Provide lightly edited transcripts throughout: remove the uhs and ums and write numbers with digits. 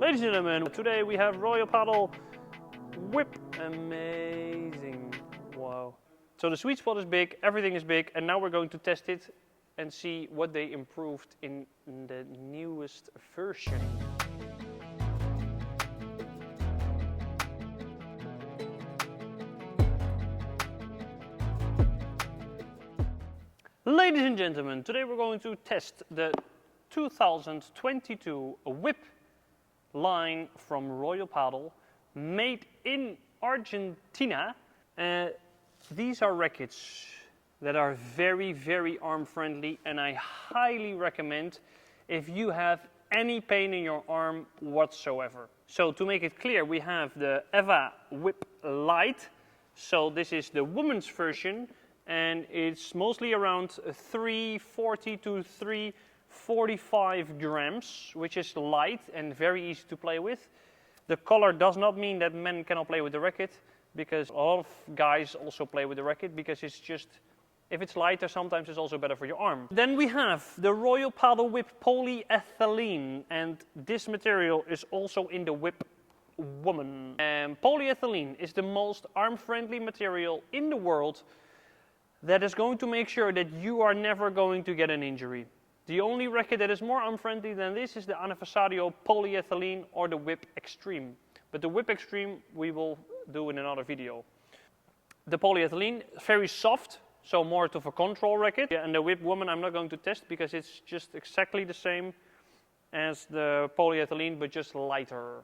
Ladies and gentlemen, today we have Royal Padel Whip. Amazing. Wow. So the sweet spot is big, everything is big, and now we're going to test it and see what they improved in the newest version. Ladies and gentlemen, today we're going to test the 2022 Whip line from Royal Padel, made in Argentina. These are rackets that are very, very arm friendly, and I highly recommend if you have any pain in your arm whatsoever. So to make it clear, we have the Eva Whip Lite. So this is the woman's version, and it's mostly around 340 to 345 grams, which is light and very easy to play with. The color does not mean that men cannot play with the racket, because a lot of guys also play with the racket, because it's just, if it's lighter, sometimes it's also better for your arm. Then we have the Royal Padel Whip Polyethylene, and this material is also in the Whip Woman. And polyethylene is the most arm-friendly material in the world that is going to make sure that you are never going to get an injury. The only racket that is more arm-friendly than this is the Aniversario Polyethylene or the Whip Extreme. But the Whip Extreme we will do in another video. The polyethylene, very soft, so more of a control racket. And the Whip Woman I'm not going to test because it's just exactly the same as the polyethylene, but just lighter.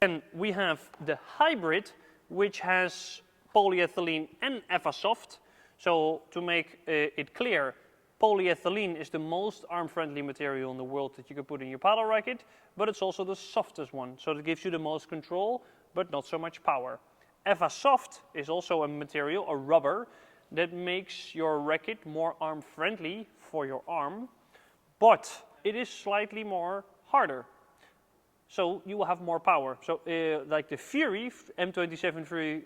And we have the hybrid, which has polyethylene and EvaSoft. So to make it clear, polyethylene is the most arm-friendly material in the world that you can put in your paddle racket, but it's also the softest one. So it gives you the most control, but not so much power. EvaSoft is also a material, a rubber, that makes your racket more arm-friendly for your arm, but it is slightly more harder. So you will have more power. So like the Fury, M27 Fury,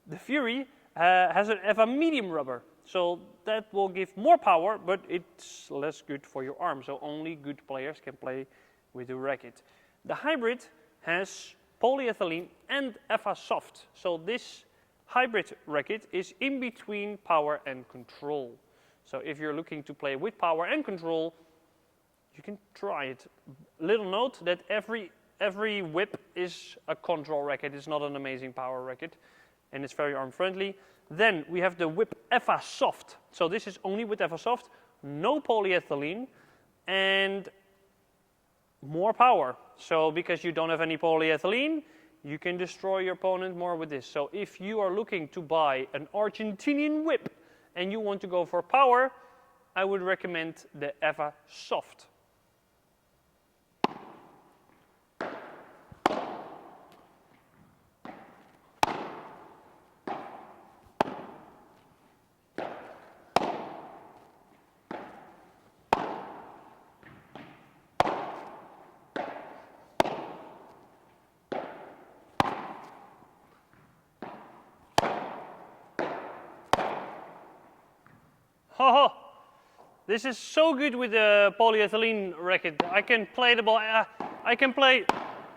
the Fury has an EVA medium rubber, so that will give more power, but it's less good for your arm, so only good players can play with the racket. The hybrid has polyethylene and EvaSoft, so this hybrid racket is in between power and control. So if you're looking to play with power and control, you can try it. Little note that every whip is a control racket, it's not an amazing power racket, and it's very arm friendly. Then we have the Whip EvaSoft. So this is only with EvaSoft, no polyethylene, and more power. So because you don't have any polyethylene, you can destroy your opponent more with this. So if you are looking to buy an Argentinian whip and you want to go for power, I would recommend the EvaSoft. Oh, this is so good with the polyethylene racket. I can play the ball. I can play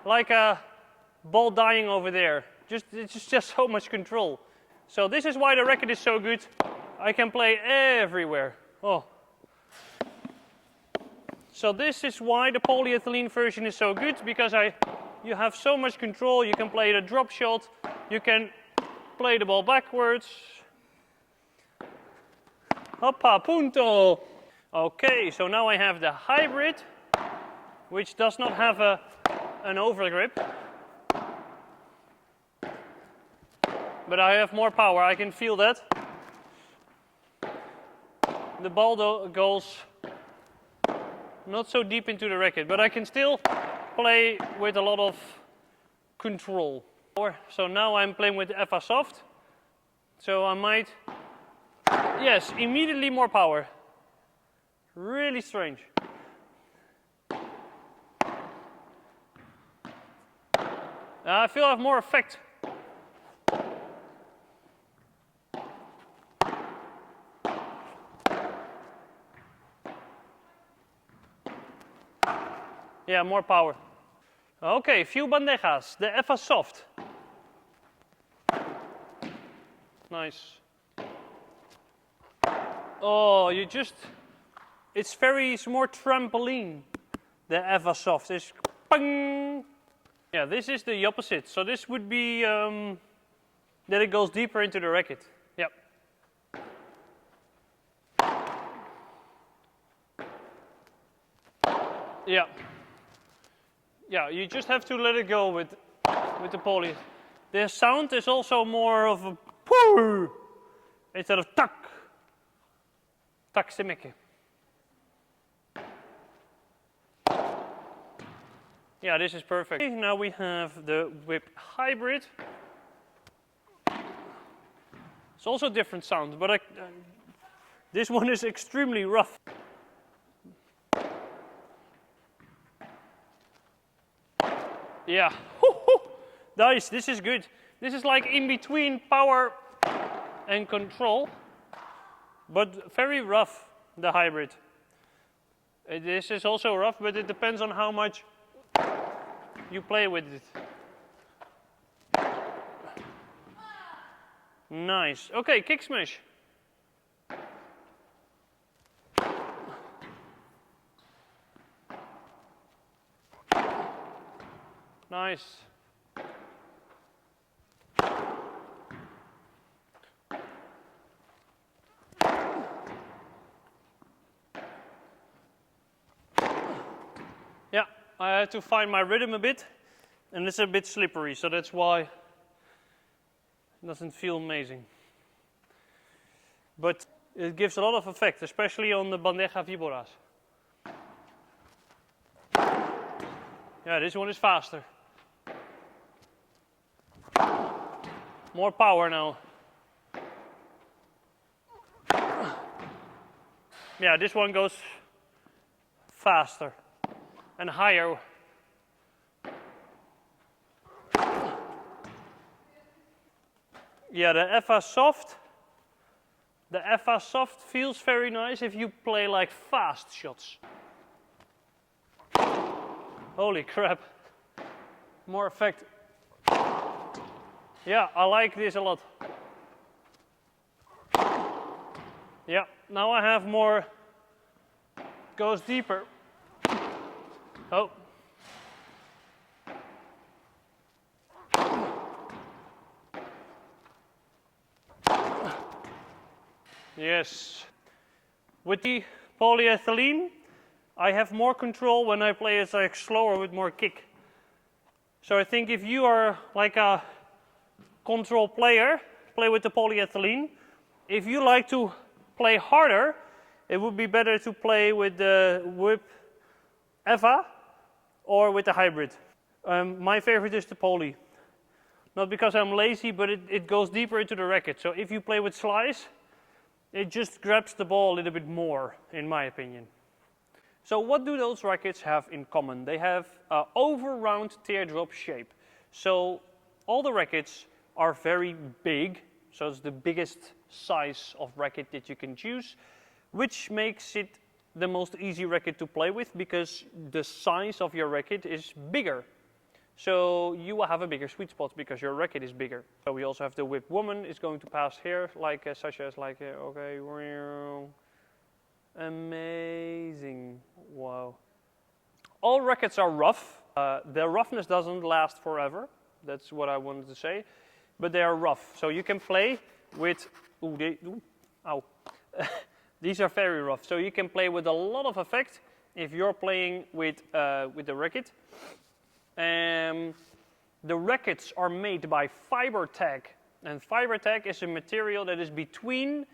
like a ball dying over there. It's just so much control. So this is why the racket is so good. I can play everywhere. Oh. So this is why the polyethylene version is so good, because you have so much control. You can play the drop shot. You can play the ball backwards. Hoppa, punto! Okay, so now I have the hybrid, which does not have an overgrip. But I have more power, I can feel that. The ball goes not so deep into the racket, but I can still play with a lot of control. So now I'm playing with EvaSoft. So I might... Yes, immediately more power. Really strange. I feel I have more effect. Yeah, more power. Okay, few bandejas. The Eva Soft. Nice. Oh, it's more trampoline. The Eva Soft is ping. Yeah, this is the opposite. So this would be that it goes deeper into the racket. Yep. Yeah. Yeah, you just have to let it go with the poly. The sound is also more of a poo instead of tak. Tak simeke. Yeah, this is perfect. Now we have the whip hybrid. It's also a different sound, but this one is extremely rough. Yeah, nice, this is good. This is like in between power and control, but very rough, the hybrid. This is also rough, but it depends on how much you play with it. Nice. Okay, kick smash. Nice. Yeah, I had to find my rhythm a bit, and it's a bit slippery, so that's why it doesn't feel amazing. But it gives a lot of effect, especially on the Bandeja Víboras. Yeah, this one is faster. More power now. Yeah, this one goes faster and higher. Yeah, the Eva Soft. The Eva Soft feels very nice if you play like fast shots. Holy crap. More effect. Yeah, I like this a lot. Yeah, now I have more, goes deeper. Oh. Yes. With the polyethylene, I have more control when I play it like slower with more kick. So I think if you are like a control player, play with the polyethylene. If you like to play harder, it would be better to play with the whip Eva or with the hybrid. My favorite is the poly. Not because I'm lazy, but it goes deeper into the racket. So if you play with slice, it just grabs the ball a little bit more, in my opinion. So what do those rackets have in common? They have an over round teardrop shape. So all the rackets are very big, so it's the biggest size of racket that you can choose, which makes it the most easy racket to play with because the size of your racket is bigger. So you will have a bigger sweet spot because your racket is bigger. So we also have the whip woman is going to pass here, like such as like okay, amazing, wow. All rackets are rough. The roughness doesn't last forever. That's what I wanted to say. But they are rough, so you can play with. Ow. These are very rough, so you can play with a lot of effect if you're playing with the racket. The rackets are made by FiberTech, and FiberTech is a material that is between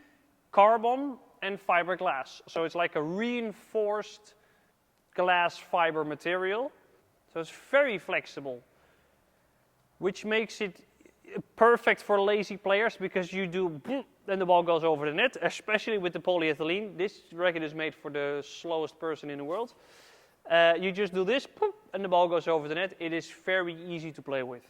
carbon and fiberglass. So it's like a reinforced glass fiber material. So it's very flexible, which makes it perfect for lazy players because you do then the ball goes over the net, especially with the polyethylene. This racket is made for the slowest person in the world. You just do this and the ball goes over the net. It is very easy to play with.